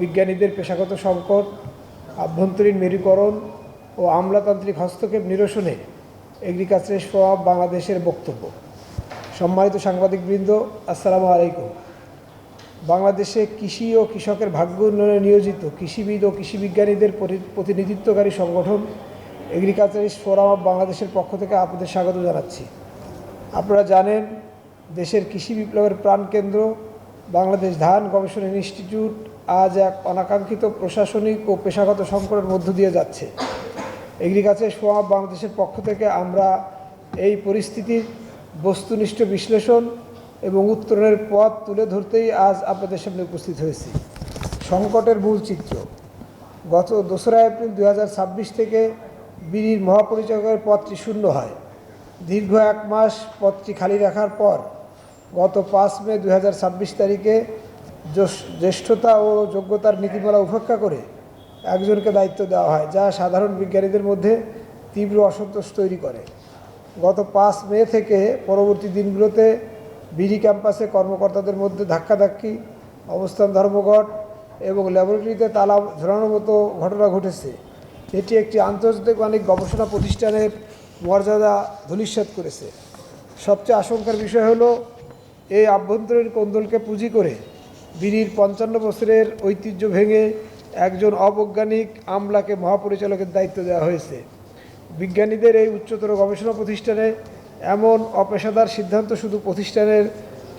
বিজ্ঞানীদের পেশাগত সংকট, আভ্যন্তরীণ মেরুকরণ ও আমলাতান্ত্রিক হস্তক্ষেপ নিরসনে এগ্রিকালচারিস্ট ফোরাম অব বাংলাদেশের বক্তব্য। সম্মানিত সাংবাদিকবৃন্দ, আসসালামু আলাইকুম। বাংলাদেশে কৃষি ও কৃষকের ভাগ্য উন্নয়নে নিয়োজিত কৃষিবিদ ও কৃষিবিজ্ঞানীদের প্রতিনিধিত্বকারী সংগঠন এগ্রিকালচারিস্ট ফোরাম অব বাংলাদেশের পক্ষ থেকে আপনাদের স্বাগত জানাচ্ছি। আপনারা জানেন, দেশের কৃষি বিপ্লবের প্রাণকেন্দ্র বাংলাদেশ ধান গবেষণা ইনস্টিটিউট আজ এক অনাকাঙ্ক্ষিত প্রশাসনিক ও পেশাগত সংকটের মধ্য দিয়ে যাচ্ছে। এগ্রিকালচারিস্ট ফোরাম অব বাংলাদেশের পক্ষ থেকে আমরা এই পরিস্থিতির বস্তুনিষ্ঠ বিশ্লেষণ এবং উত্তরণের পথ তুলে ধরতেই আজ আপনাদের সামনে উপস্থিত হয়েছি। সংকটের মূল চিত্র: গত 2রা এপ্রিল 2026 থেকে বিড়ির মহাপরিচালকের পদটি শূন্য হয়। দীর্ঘ 1 মাস পদটি খালি রাখার পর গত 5 মে 2026 তারিখে জ্যেষ্ঠতা ও যোগ্যতার নীতিমালা উপেক্ষা করে একজনকে দায়িত্ব দেওয়া হয়, যা সাধারণ বিজ্ঞানীদের মধ্যে তীব্র অসন্তোষ তৈরি করে। গত 5 মে থেকে পরবর্তী দিনগুলোতে বিডি ক্যাম্পাসে কর্মকর্তাদের মধ্যে ধাক্কাধাক্কি, অবস্থান ধর্মঘট এবং ল্যাবরেটরিতে তালা ঝোলানোর মতো ঘটনা ঘটেছে। এটি একটি আন্তর্জাতিক গবেষণা প্রতিষ্ঠানের মর্যাদা ধূলিসাৎ করেছে। সবচেয়ে আশঙ্কার বিষয় হলো, এই আভ্যন্তরীণ কোন্দলকে পুঁজি করে বিডির 55 বছরের ঐতিহ্য ভেঙে একজন অবৈজ্ঞানিক আমলাকে মহাপরিচালকের দায়িত্ব দেওয়া হয়েছে। বিজ্ঞানীদের এই উচ্চতর গবেষণা প্রতিষ্ঠানে এমন অপেশাদার সিদ্ধান্ত শুধু প্রতিষ্ঠানের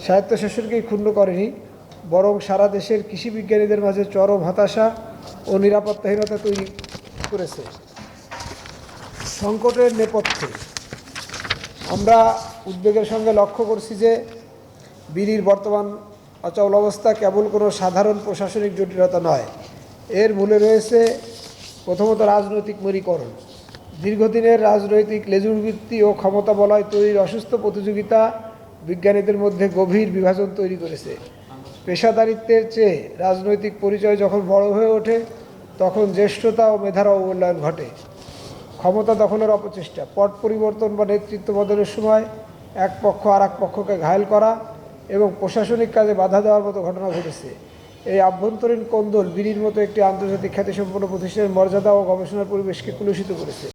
স্বায়ত্তশাসনকেই ক্ষুণ্ণ করেনি, বরং সারা দেশের কৃষি বিজ্ঞানীদের মাঝে চরম হতাশা ও নিরাপত্তাহীনতা তৈরি করেছে। সংকটের নেপথ্যে আমরা উদ্বেগের সঙ্গে লক্ষ্য করছি যে বিড়ির বর্তমান অচল অবস্থা কেবল কোনো সাধারণ প্রশাসনিক জটিলতা নয়, এর মূলে রয়েছে প্রথমত রাজনৈতিক মেরুকরণ। দীর্ঘদিনের রাজনৈতিক লেজুড়বৃত্তি ও ক্ষমতা বলয় তৈরির অসুস্থ প্রতিযোগিতা বিজ্ঞানীদের মধ্যে গভীর বিভাজন তৈরি করেছে। পেশাদারিত্বের চেয়ে রাজনৈতিক পরিচয় যখন বড় হয়ে ওঠে, তখন জ্যেষ্ঠতা ও মেধার অবমূল্যায়ন ঘটে। ক্ষমতা দখলের অপচেষ্টা, পট পরিবর্তন বা নেতৃত্ব বদলের সময় এক পক্ষ আর এক পক্ষকে ঘায়েল করা এবং প্রশাসনিক কাজে বাধা দেওয়ার মতো ঘটনা ঘটেছে। এই আভ্যন্তরীণ কোন্দল বিড়ির মতো একটি আন্তর্জাতিক খ্যাতিসম্পন্ন প্রতিষ্ঠানের মর্যাদা ও গবেষণার পরিবেশকে কলুষিত করেছে।